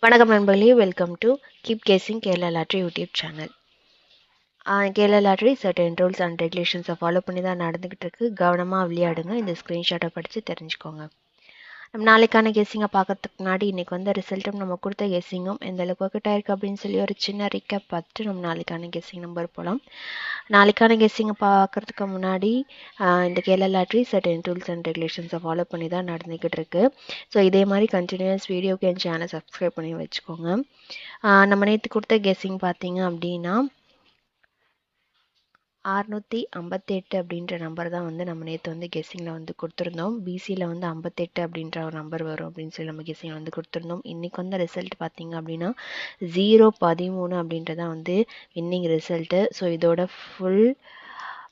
வணக்கம் நண்பர்களே, welcome to keep guessing Kerala lottery YouTube channel. Kerala lottery certain rules and ரெகுலேஷன்ஸை follow பண்ணி தான் நடந்துக்கிட்டு இருக்கு. கவனமாக விளையாடுங்க. இந்த ஸ்க்ரீன்ஷாட்டை படித்து தெரிஞ்சுக்கோங்க. நம்ம நாளைக்கான கெஸ்ஸிங்கை பார்க்கறதுக்கு முன்னாடி இன்றைக்கி வந்த ரிசல்ட்டும் நம்ம கொடுத்த கெஸ்ஸிங்கும் எந்த அளவுக்கு ஒர்க் ஆயிருக்கு அப்படின்னு சொல்லி ஒரு சின்ன ரீக்கப் பார்த்துட்டு நம்ம நாளைக்கான கெஸ்ஸிங் நம்பர் போகலாம். நாளைக்கான கெஸ்ஸிங்கை பார்க்கறதுக்கு முன்னாடி இந்த Kerala lottery certain rules and ரெகுலேஷன்ஸை ஃபாலோ பண்ணி தான் நடந்துக்கிட்டு இருக்கு. ஸோ இதே மாதிரி கண்டினியூஸ் வீடியோக்கு என் சேனலை சப்ஸ்கிரைப் பண்ணி வச்சுக்கோங்க. நம்ம நேற்று கொடுத்த கெஸ்ஸிங் பார்த்தீங்க அப்படின்னா 658 அப்படின்ற நம்பர் தான் வந்து நம்ம நேற்று வந்து கெஸ்ஸிங்கில் வந்து கொடுத்துருந்தோம். பிசியில் வந்து 58 அப்படின்ற ஒரு நம்பர் வரும் அப்படின்னு சொல்லி நம்ம கெஸ்ஸிங் வந்து கொடுத்துருந்தோம். இன்றைக்கி வந்து ரிசல்ட் பார்த்தீங்க அப்படின்னா 013 அப்படின்றதான் வந்து வின்னிங் ரிசல்ட்டு. ஸோ இதோட ஃபுல்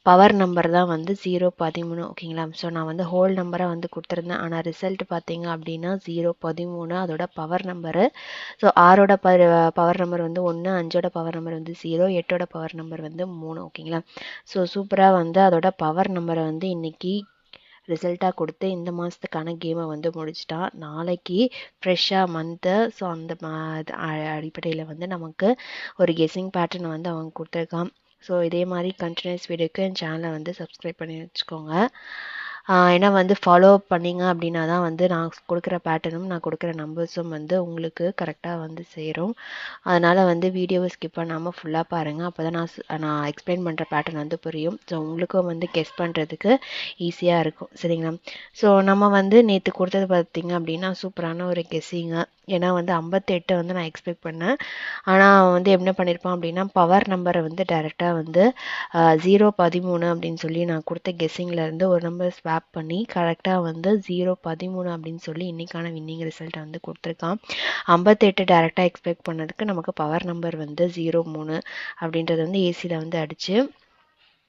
பவர் நம்பர் தான் வந்து 013. ஓகேங்களா? ஸோ நான் வந்து ஹோல் நம்பராக வந்து கொடுத்துருந்தேன். ஆனால் ரிசல்ட் பார்த்தீங்க அப்படின்னா 013 அதோட பவர் நம்பரு. ஸோ 6ஓட பவர் நம்பர் வந்து 1, 5ஓட பவர் நம்பர் வந்து 0, 8ஓட பவர் நம்பர் வந்து 3. ஓகேங்களா? ஸோ சூப்பராக வந்து அதோட பவர் நம்பரை வந்து இன்னைக்கு ரிசல்ட்டாக கொடுத்து இந்த மாதத்துக்கான கேமை வந்து முடிச்சிட்டா. நாளைக்கு ஃப்ரெஷ்ஷாக மந்த்து. ஸோ அந்த அடிப்படையில் வந்து நமக்கு ஒரு கெஸ்ஸிங் பேட்டர்ன் வந்து அவங்க கொடுத்துருக்கான். ஸோ இதே மாதிரி கண்டினியூஸ் வீடியோக்கு என் சேனலை வந்து சப்ஸ்கிரைப் பண்ணி வச்சுக்கோங்க. ஏன்னா வந்து ஃபாலோ பண்ணிங்க அப்படின்னா தான் வந்து நான் கொடுக்குற பேட்டர்னும் நான் கொடுக்குற நம்பர்ஸும் வந்து உங்களுக்கு கரெக்டாக வந்து சேரும். அதனால் வந்து வீடியோவை ஸ்கிப் பண்ணாமல் ஃபுல்லாக பாருங்கள். அப்போ தான் நான் எக்ஸ்பிளைன் பண்ணுற பேட்டர்ன் வந்து புரியும். ஸோ உங்களுக்கும் வந்து கெஸ் பண்ணுறதுக்கு ஈஸியாக இருக்கும். சரிங்களா? ஸோ நம்ம வந்து நேற்று கொடுத்தது பார்த்தீங்க அப்படின்னா சூப்பரான ஒரு கெஸ்ஸிங்கு. ஏன்னா வந்து 58 வந்து நான் எக்ஸ்பெக்ட் பண்ணேன். ஆனால் வந்து என்ன பண்ணியிருப்பான் அப்படின்னா பவர் நம்பரை வந்து டைரெக்டாக வந்து 013 அப்படின்னு சொல்லி நான் கொடுத்த கெஸ்ஸிங்லேருந்து ஒரு நம்பர் ஸ்வாப் பண்ணி கரெக்டாக வந்து 013 அப்படின்னு சொல்லி இன்றைக்கான வின்னிங் ரிசல்ட்டை வந்து கொடுத்துருக்கான். 58 டைரெக்டாக எக்ஸ்பெக்ட் பண்ணதுக்கு நமக்கு பவர் நம்பர் வந்து 03 அப்படின்றது வந்து ஏசியில் வந்து அடிச்சு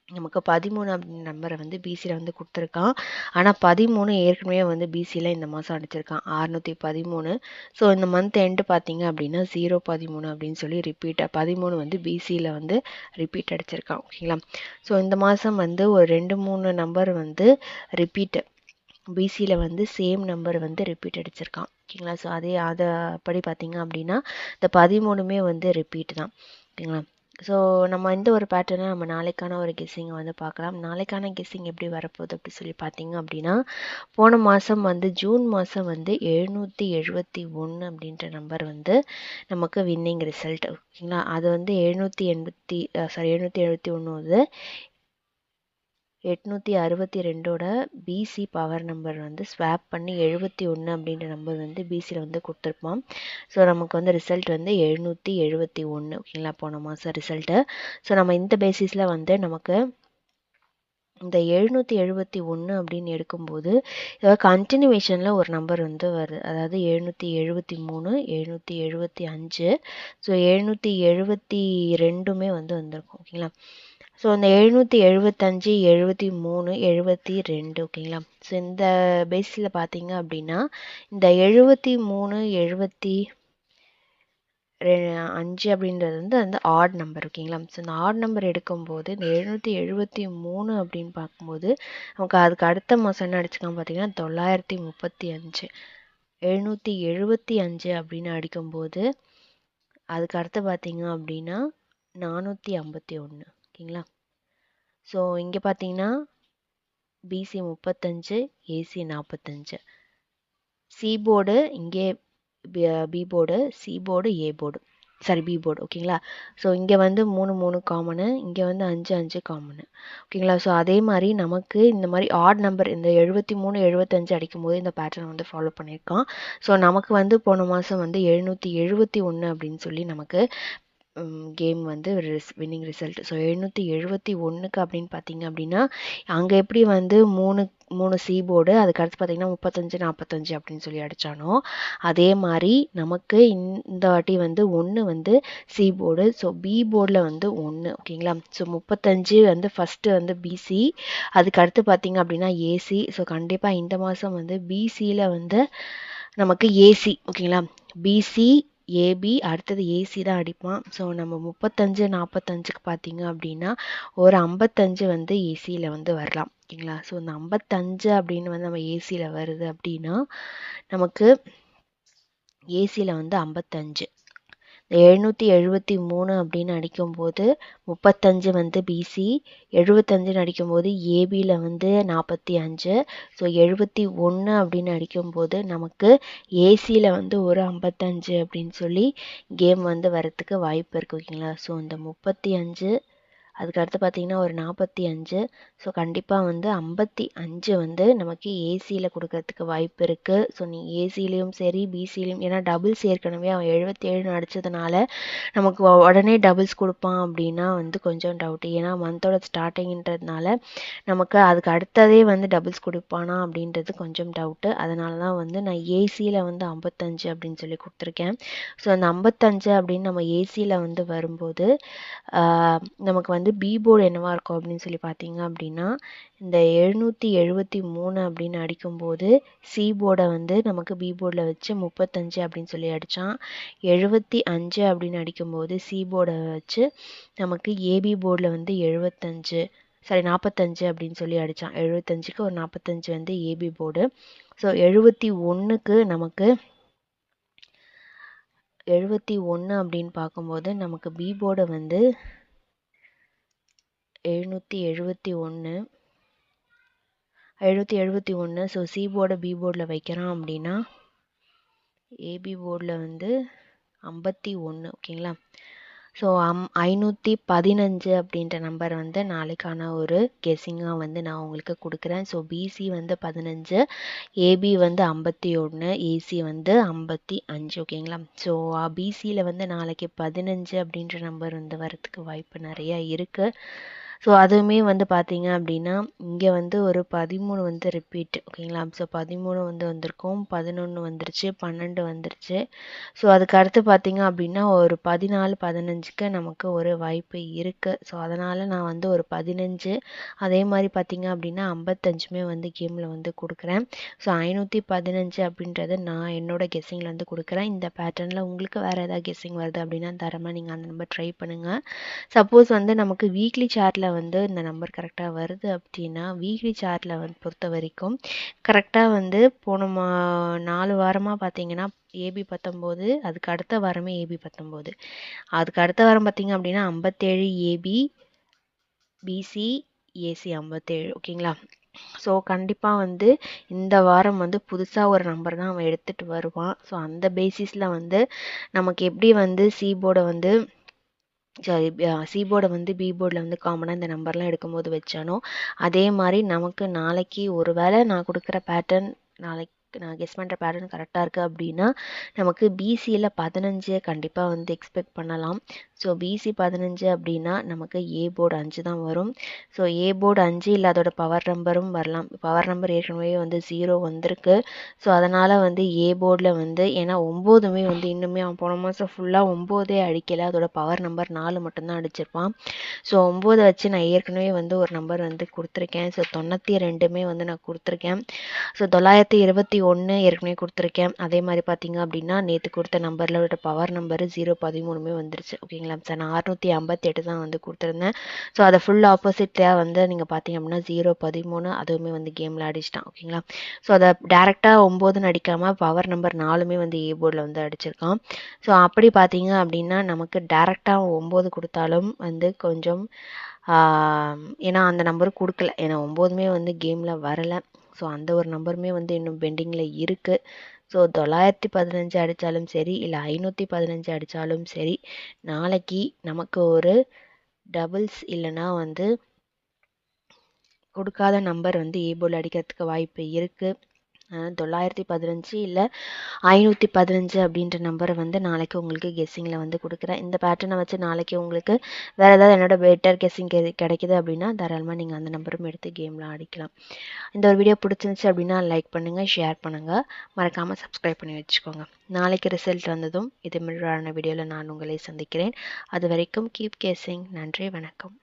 நமக்கு 13 அப்படின்ற நம்பரை வந்து பிசியில் வந்து கொடுத்துருக்கான். ஆனால் 13 ஏற்கனவே வந்து பிசியில் இந்த மாதம் அடிச்சிருக்கான் 613. ஸோ இந்த மந்த் எண்டு பார்த்தீங்க அப்படின்னா 013 அப்படின்னு சொல்லி ரிப்பீட் 13 வந்து பிசியில் வந்து ரிப்பீட் அடிச்சிருக்கான். ஓகேங்களா? ஸோ இந்த மாதம் வந்து ஒரு 2-3 நம்பர் வந்து ரிப்பீட் பிசியில் வந்து சேம் நம்பர் வந்து ரிப்பீட் அடிச்சிருக்கான். ஓகேங்களா? ஸோ அதை படி பார்த்தீங்க அப்படின்னா இந்த 13மே வந்து ரிப்பீட் தான். ஓகேங்களா? ஸோ நம்ம இந்த ஒரு பேட்டர்னை நம்ம நாளைக்கான ஒரு கெஸ்ஸிங்கை வந்து பார்க்கலாம். நாளைக்கான கெஸ்ஸிங் எப்படி வரப்போகுது அப்படி சொல்லி பார்த்தீங்க அப்படின்னா போன மாதம் வந்து ஜூன் மாதம் வந்து 771 அப்படின்ற நம்பர் வந்து நமக்கு வின்னிங் ரிசல்ட். ஓகேங்களா? அது வந்து 771 வந்து 862ஓட பிசி பவர் நம்பர் வந்து ஸ்வாப் பண்ணி 71 அப்படின்ற நம்பர் வந்து பிசியில் வந்து கொடுத்துருப்பான். ஸோ நமக்கு வந்து ரிசல்ட் வந்து 771. ஓகேங்களா? போன மாதம் ரிசல்ட்டு. ஸோ நம்ம இந்த பேசிஸில் வந்து நமக்கு இந்த 771 அப்படின்னு எடுக்கும்போது கண்டினியூவேஷனில் ஒரு நம்பர் வந்து வருது. அதாவது 773, 775, ஸோ 772மே வந்து வந்திருக்கும். ஓகேங்களா? ஸோ இந்த 775, 73, 72. ஓகேங்களா? ஸோ இந்த பேஸில் பார்த்தீங்க அப்படின்னா இந்த 73, 75 அப்படின்றது வந்து அந்த ஆட் நம்பர். ஓகேங்களா? ஸோ இந்த ஆட் நம்பர் எடுக்கும்போது இந்த 773 அப்படின்னு பார்க்கும்போது நமக்கு அதுக்கு அடுத்த மாதம் என்ன அடிச்சுக்காம பார்த்தீங்கன்னா 935. 775 அப்படின்னு அடிக்கும்போது அதுக்கு அடுத்து பார்த்தீங்க அப்படின்னா 451. ஓகேங்களா? ஸோ இங்கே பார்த்தீங்கன்னா பிசி 35, ஏசி 45. சி போர்டு இங்கே B board, C board, A board, sorry B board. ஓகேங்களா? ஸோ இங்கே வந்து 3 காமனு, இங்கே வந்து 5 காமனு. ஓகேங்களா? ஸோ அதே மாதிரி நமக்கு இந்த மாதிரி ஆட் நம்பர் இந்த 73, 75 அடிக்கும்போது இந்த பேட்டர்ன் வந்து ஃபாலோ பண்ணியிருக்கான். ஸோ நமக்கு வந்து போன மாதம் வந்து 771 அப்படின்னு சொல்லி நமக்கு கேம் வந்து வின்னிங் ரிசல்ட். ஸோ 771க்கு அப்படின்னு பார்த்தீங்க அப்படின்னா அங்கே எப்படி வந்து மூணு சி போர்டு அதுக்கடுத்து பார்த்தீங்கன்னா 35, 45 அப்படின்னு சொல்லி அடித்தானோ அதே மாதிரி நமக்கு இந்த வாட்டி வந்து 1 வந்து சி போர்டு. ஸோ பி போர்டில் வந்து 1. ஓகேங்களா? ஸோ 35 வந்து ஃபஸ்ட்டு வந்து பிசி, அதுக்கு அடுத்து பார்த்தீங்க அப்படின்னா ஏசி. ஸோ கண்டிப்பாக இந்த மாதம் வந்து பிசியில் வந்து நமக்கு ஏசி. ஓகேங்களா? பிசி, ஏபி, அடுத்தது ஏசி தான் அடிப்பான். ஸோ நம்ம 35, 45க்கு பார்த்தீங்க அப்படின்னா ஒரு 55 வந்து ஏசியில் வந்து வரலாம். ஓகேங்களா? ஸோ இந்த 55 அப்படின்னு வந்து நம்ம ஏசியில் வருது அப்படின்னா நமக்கு ஏசியில் வந்து 55. 773 அப்படின்னு அடிக்கும்போது 35 வந்து பிசி, 75 அடிக்கும்போது ஏபியில் வந்து 45. ஸோ 71 அப்படின்னு அடிக்கும்போது நமக்கு ஏசியில் வந்து ஒரு 55 அப்படின்னு சொல்லி கேம் வந்து வரத்துக்கு வாய்ப்பு இருக்கு. ஓகேங்களா? ஸோ இந்த 35 அதுக்கடுத்து பார்த்தீங்கன்னா ஒரு 45. ஸோ கண்டிப்பாக வந்து 55 வந்து நமக்கு ஏசியில் கொடுக்கறதுக்கு வாய்ப்பு இருக்குது. ஸோ நீ ஏசிலையும் சரி பிசிலையும், ஏன்னா டபுள்ஸ் ஏற்கனவே அவன் 77 அடித்ததுனால நமக்கு உடனே டபுள்ஸ் கொடுப்பான் அப்படின்னா வந்து கொஞ்சம் டவுட்டு. ஏன்னா மந்தோட ஸ்டார்டிங்ன்றதுனால நமக்கு அதுக்கு அடுத்ததே வந்து டபுள்ஸ் கொடுப்பானா அப்படின்றது கொஞ்சம் டவுட்டு. அதனால தான் வந்து நான் ஏசியில் வந்து 55 அப்படின்னு சொல்லி கொடுத்துருக்கேன். ஸோ அந்த 55 அப்படின்னு நம்ம ஏசியில் வந்து வரும்போது நமக்கு வந்து பி போர்டு என்னவா இருக்கும் அப்படின்னு சொல்லி பார்த்தீங்க அப்படின்னா, இந்த 773 அப்படின்னு அடிக்கும்போது சி போர்டை வந்து நமக்கு பி போர்டில் வச்சு 35 அப்படின்னு சொல்லி அடித்தான். 75 அப்படின்னு அடிக்கும்போது சி போர்டை வச்சு நமக்கு ஏபி போர்டில் வந்து 45 அப்படின்னு சொல்லி அடித்தான். 75க்கு ஒரு 45 வந்து ஏபி போர்டு. ஸோ 71க்கு நமக்கு 71 அப்படின்னு பார்க்கும்போது நமக்கு பி போர்டை வந்து 771. ஸோ சி போர்டை பி போர்டில் வைக்கிறான் அப்படின்னா ஏபி போர்டில் வந்து 51. ஓகேங்களா? ஸோ 515 அப்படின்ற நம்பர் வந்து நாளைக்கான ஒரு கெஸ்ஸிங்காக வந்து நான் உங்களுக்கு கொடுக்குறேன். ஸோ பிசி வந்து 15, ஏபி வந்து 51, ஏசி வந்து 55. ஓகேங்களா? ஸோ பிசியில் வந்து நாளைக்கு 15 அப்படின்ற நம்பர் வந்து வரத்துக்கு வாய்ப்பு நிறையா இருக்குது. ஸோ அதுவுமே வந்து பார்த்தீங்க அப்படின்னா இங்கே வந்து ஒரு 13 வந்து ரிப்பீட். ஓகேங்களா? ஸோ 13 வந்து வந்திருக்கும், 11 வந்துருச்சு, 12 வந்துருச்சு. ஸோ அதுக்கு அடுத்து பார்த்தீங்க அப்படின்னா ஒரு 14, 15க்கு நமக்கு ஒரு வாய்ப்பு இருக்குது. ஸோ அதனால் நான் வந்து ஒரு 15, அதே மாதிரி பார்த்தீங்க அப்படின்னா 55மே வந்து கேமில் வந்து கொடுக்குறேன். ஸோ 515 அப்படின்றது நான் என்னோட கெஸ்ஸிங்கில் வந்து கொடுக்குறேன். இந்த பேட்டர்னில் உங்களுக்கு வேறு ஏதாவது கெஸ்ஸிங் வருது அப்படின்னா தரமாக நீங்கள் அந்த நம்பர் ட்ரை பண்ணுங்கள். சப்போஸ் வந்து நமக்கு வீக்லி சார்ட்டில் வந்து இந்த நம்பர் கரெக்டாக வருது அப்படின்னா, வீக்லி சார்ட்டில் வந்து பொறுத்த வரைக்கும் கரெக்டாக வந்து போன 4 வாரமாக பார்த்தீங்கன்னா ஏபி 19, அதுக்கு அடுத்த வாரமே ஏபி 19, அதுக்கு அடுத்த வாரம் பார்த்தீங்க அப்படின்னா 57 ஏபி, பிசி, ஏசி 57. ஓகேங்களா? ஸோ கண்டிப்பாக வந்து இந்த வாரம் வந்து புதுசாக ஒரு நம்பர் தான் அவன் எடுத்துகிட்டு வருவான். ஸோ அந்த பேசிஸில் வந்து நமக்கு எப்படி வந்து சி போர்டை வந்து சி போர்டை வந்து பி போர்டில் வந்து காமனாக இந்த நம்பர்லாம் எடுக்கும்போது வச்சானோ, அதே மாதிரி நமக்கு நாளைக்கு ஒரு வேளை நான் கொடுக்குற பேட்டர்ன், நாளைக்கு நான் கெஸ் பண்ணுற பேட்டர்ன் கரெக்டாக இருக்குது அப்படின்னா நமக்கு பிசியில் 15 கண்டிப்பாக வந்து எக்ஸ்பெக்ட் பண்ணலாம். ஸோ பிசி 15 அப்படின்னா நமக்கு ஏ போர்டு 5 தான் வரும். ஸோ ஏ போர்டு 5 இல்லை அதோட பவர் நம்பரும் வரலாம். பவர் நம்பர் ஏற்கனவே வந்து 0 வந்திருக்கு. ஸோ அதனால் வந்து ஏ போர்டில் வந்து, ஏன்னா 9மே வந்து இன்னுமே அவன் போன மாதம் ஃபுல்லாக 9 அடிக்கலை, அதோட பவர் நம்பர் 4 மட்டும்தான் அடிச்சிருப்பான். ஸோ 9 வச்சு நான் ஏற்கனவே வந்து ஒரு நம்பர் வந்து கொடுத்துருக்கேன். ஸோ 92மே வந்து நான் கொடுத்துருக்கேன். ஸோ 921 ஏற்கனவே கொடுத்துருக்கேன். அதே மாதிரி பார்த்தீங்க அப்படின்னா நேற்று கொடுத்த நம்பரில் பவர் நம்பர் 013மே வந்துருச்சு. ஓகேங்களா? சார் நான் 658 தான் வந்து கொடுத்துருந்தேன். ஸோ அதை ஃபுல் ஆப்போசிட்டாக வந்து நீங்கள் பார்த்தீங்க அப்படின்னா 013 அதுவுமே வந்து கேமில் அடிச்சிட்டான். ஓகேங்களா? ஸோ அதை டேரெக்டாக 9ன்னு அடிக்காமல் பவர் நம்பர் 4மே வந்து ஏ போர்டில் வந்து அடிச்சிருக்கான். ஸோ அப்படி பார்த்தீங்க அப்படின்னா நமக்கு டேரெக்டாக 9 கொடுத்தாலும் வந்து கொஞ்சம் ஏன்னா அந்த நம்பர் கொடுக்கல, ஏன்னா 9மே வந்து கேமில் வரலை. ஸோ அந்த ஒரு நம்பருமே வந்து இன்னும் பெண்டிங்கில் இருக்குது. ஸோ 915 அடித்தாலும் சரி, இல்லை 515 அடித்தாலும் சரி, நாளைக்கு நமக்கு ஒரு டபுள்ஸ் இல்லைன்னா வந்து கொடுக்காத நம்பர் வந்து ஏ போர்டில் அடிக்கிறதுக்கு வாய்ப்பு இருக்குது. 915 இல்லை 515 அப்படின்ற நம்பரை வந்து நாளைக்கு உங்களுக்கு கெஸ்ஸிங்கில் வந்து கொடுக்குறேன். இந்த பேட்டர்னை வச்சு நாளைக்கு உங்களுக்கு வேறு ஏதாவது என்னோட பெட்டர் கெஸ்ஸிங் கிடைக்குது அப்படின்னா தாராளமாக நீங்கள் அந்த நம்பரும் எடுத்து கேமில் அடிக்கலாம். இந்த ஒரு வீடியோ பிடிச்சிருந்துச்சு அப்படின்னா லைக் பண்ணுங்கள், ஷேர் பண்ணுங்கள், மறக்காமல் சப்ஸ்கிரைப் பண்ணி வச்சுக்கோங்க. நாளைக்கு ரிசல்ட் வந்ததும் இது மாதிரியான வீடியோவில் நான் உங்களை சந்திக்கிறேன். அது வரைக்கும் கீப் கெஸ்ஸிங். நன்றி, வணக்கம்.